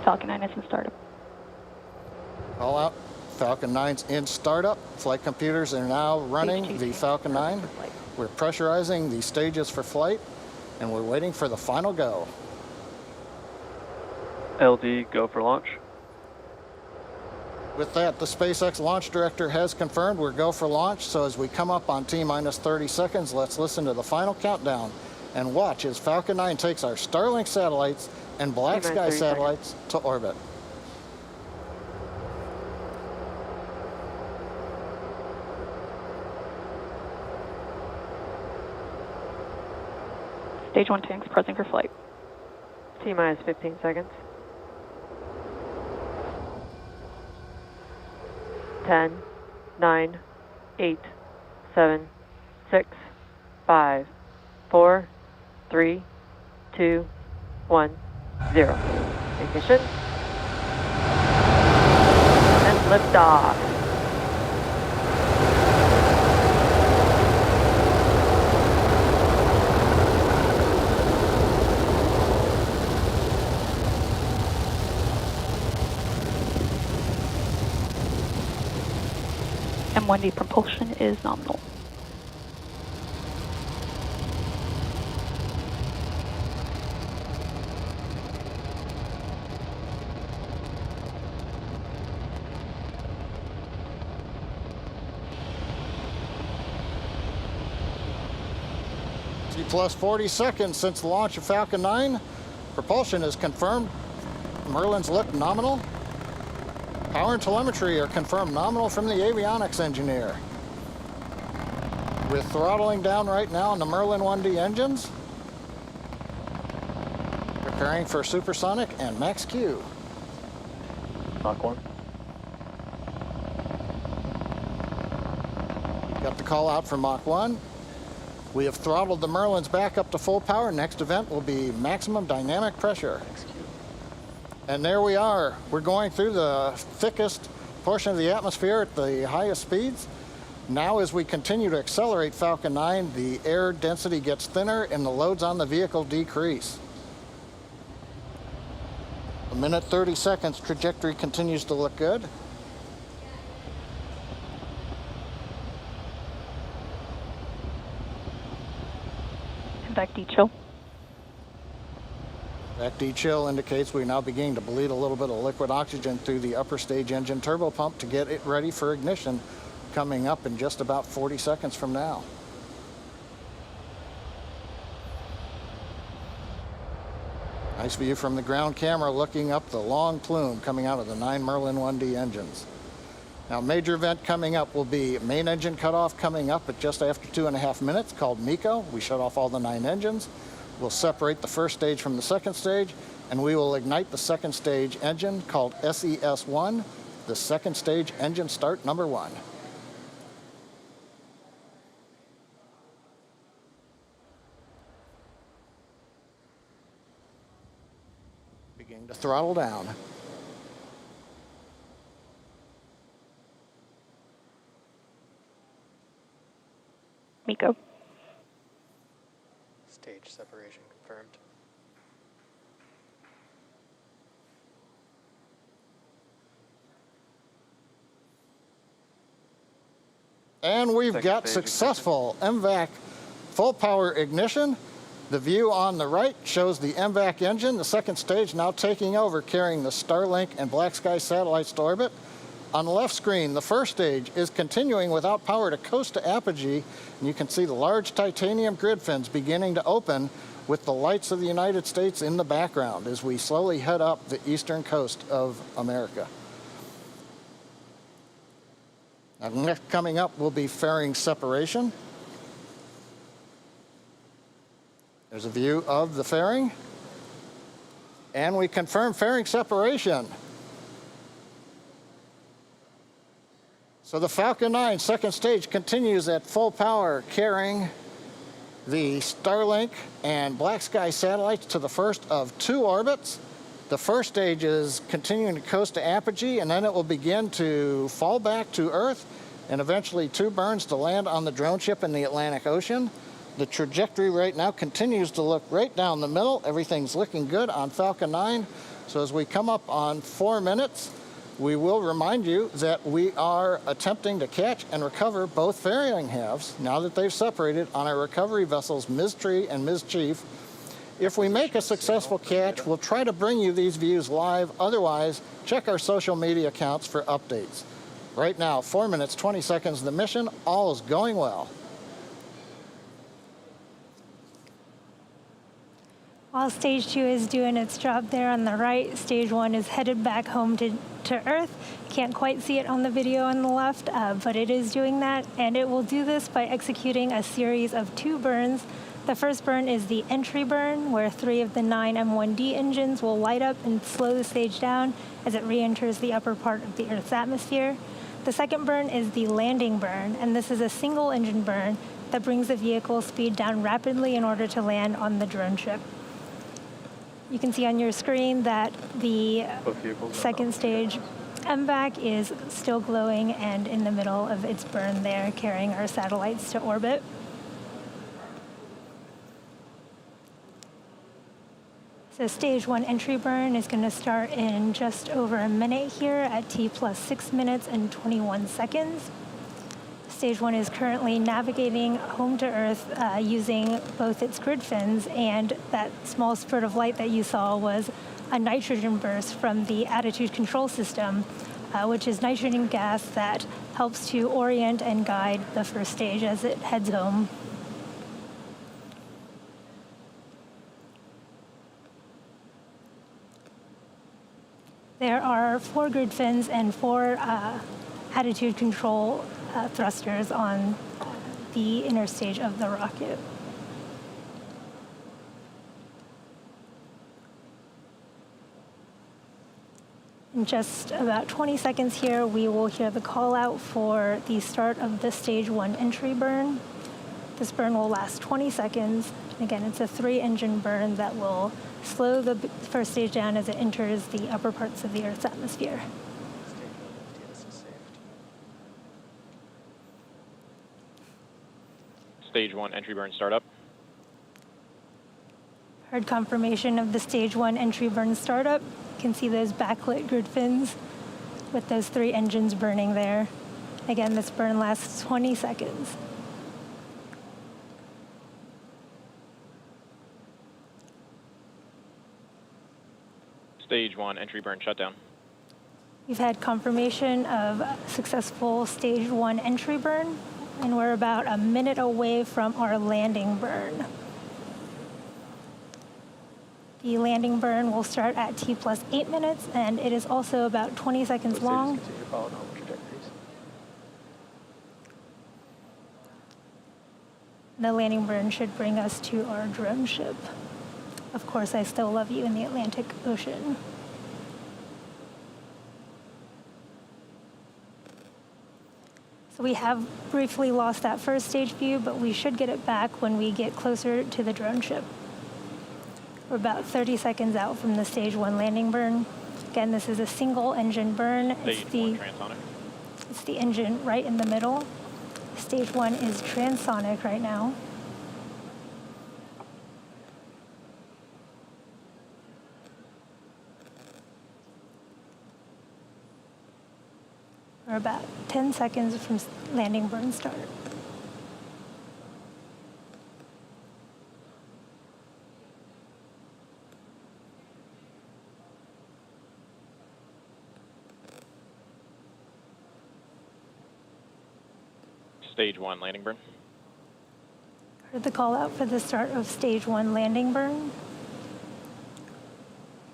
Falcon 9 is in startup. Call out. Falcon 9's in startup. Flight computers are now running the Falcon 9. We're pressurizing the stages for flight, and we're waiting for the final go. LD, go for launch. With that, the SpaceX launch director has confirmed we're go for launch. So as we come up on T-minus 30 seconds, let's listen to the final countdown and watch as Falcon 9 takes our Starlink satellites and Black Sky satellites to orbit. Stage 1 tanks pressing for flight. T-minus 15 seconds. 10, 9, 8, 7, 6, 5, 4, 3, 2, 1, 0. Ignition. And liftoff. M1D propulsion is nominal. T plus 40 seconds since the launch of Falcon 9. Propulsion is confirmed. Merlin's lift nominal. Power and telemetry are confirmed nominal from the avionics engineer. We're throttling down right now on the Merlin 1D engines. Preparing for supersonic and max Q. Mach 1. Got the call out for Mach 1. We have throttled the Merlins back up to full power. Next event will be maximum dynamic pressure. And there we are. We're going through the thickest portion of the atmosphere at the highest speeds. Now as we continue to accelerate Falcon 9, the air density gets thinner and the loads on the vehicle decrease. A minute 30 seconds, trajectory continues to look good. Back D-chill. That D-chill indicates we now begin to bleed a little bit of liquid oxygen through the upper stage engine turbo pump to get it ready for ignition, coming up in just about 40 seconds from now. Nice view from the ground camera looking up the long plume coming out of the 9 Merlin 1D engines. Now, major event coming up will be main engine cutoff coming up at just after 2.5 minutes, called MECO. We shut off all the 9 engines. We'll separate the first stage from the second stage, and we will ignite the second stage engine called SES-1, the second stage engine start number 1. Beginning to throttle down. MECO. Stage separation confirmed. And we've got successful MVAC full power ignition. The view on the right shows the MVAC engine, the second stage now taking over, carrying the Starlink and Black Sky satellites to orbit. On the left screen, the first stage is continuing without power to coast to apogee, and you can see the large titanium grid fins beginning to open with the lights of the United States in the background as we slowly head up the eastern coast of America. Now, next coming up will be fairing separation. There's a view of the fairing, and we confirm fairing separation. So the Falcon 9 second stage continues at full power, carrying the Starlink and Black Sky satellites to the first of 2 orbits. The first stage is continuing to coast to apogee, and then it will begin to fall back to Earth, and eventually 2 burns to land on the drone ship in the Atlantic Ocean. The trajectory right now continues to look right down the middle. Everything's looking good on Falcon 9. So as we come up on 4 minutes, we will remind you that we are attempting to catch and recover both ferrying halves now that they've separated on our recovery vessels Ms. Tree and Ms. Chief. If we make a successful catch, we'll try to bring you these views live. Otherwise, check our social media accounts for updates. Right now, 4 minutes, 20 seconds of the mission. All is going well. While Stage 2 is doing its job there on the right, Stage 1 is headed back home to Earth. Can't quite see it on the video on the left, but it is doing that, and it will do this by executing a series of 2 burns. The first burn is the entry burn, where 3 of the 9 M1D engines will light up and slow the stage down as it re-enters the upper part of the Earth's atmosphere. The second burn is the landing burn, and this is a single engine burn that brings the vehicle speed down rapidly in order to land on the drone ship. You can see on your screen that the second stage MVAC is still glowing and in the middle of its burn there, carrying our satellites to orbit. So Stage 1 entry burn is going to start in just over a minute here at T plus 6 minutes and 21 seconds. Stage 1 is currently navigating home to Earth using both its grid fins, and that small spurt of light that you saw was a nitrogen burst from the attitude control system, which is nitrogen gas that helps to orient and guide the first stage as it heads home. There are 4 grid fins and 4 attitude control thrusters on the inner stage of the rocket. In just about 20 seconds here, we will hear the call out for the start of the Stage 1 entry burn. This burn will last 20 seconds. Again, it's a 3-engine burn that will slow the first stage down as it enters the upper parts of the Earth's atmosphere. Stage 1 entry burn startup. Heard confirmation of the Stage 1 entry burn startup. You can see those backlit grid fins with those 3 engines burning there. Again, this burn lasts 20 seconds. Stage 1 entry burn shutdown. We've had confirmation of successful Stage 1 entry burn, and we're about a minute away from our landing burn. The landing burn will start at T plus 8 minutes, and it is also about 20 seconds long. The landing burn should bring us to our drone ship. Of course, I still love you in the Atlantic Ocean. So we have briefly lost that first stage view, but we should get it back when we get closer to the drone ship. We're about 30 seconds out from the Stage 1 landing burn. Again, this is a single engine burn. It's the engine right in the middle. Stage 1 is transonic right now. We're about 10 seconds from landing burn start. Stage 1 landing burn. Heard the call out for the start of Stage 1 landing burn. You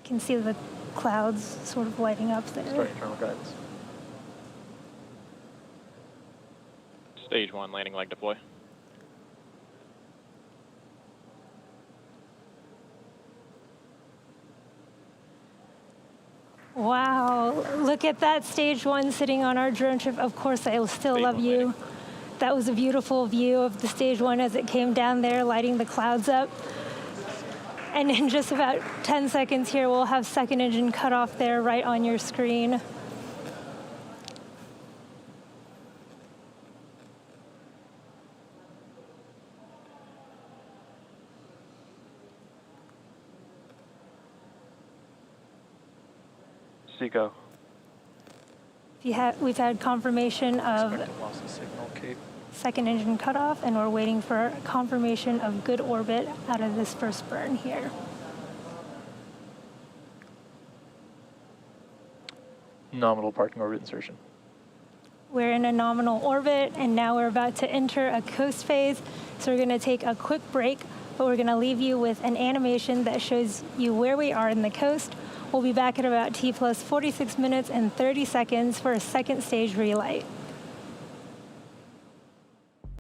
can see the clouds sort of lighting up there. Start internal guidance. Stage 1 landing leg deploy. Wow, look at that Stage 1 sitting on our drone ship. Of course, I still Stage love 1 you. landing. That was a beautiful view of the Stage 1 as it came down there, lighting the clouds up. And in just about 10 seconds here, we'll have second engine cut off there right on your screen. C, go. We've had confirmation of Expected loss of signal, Cape. second engine cutoff, and we're waiting for confirmation of good orbit out of this first burn here. Nominal parking orbit insertion. We're in a nominal orbit, and now we're about to enter a coast phase. So we're going to take a quick break, but we're going to leave you with an animation that shows you where we are in the coast. We'll be back at about T plus 46 minutes and 30 seconds for a second stage relight.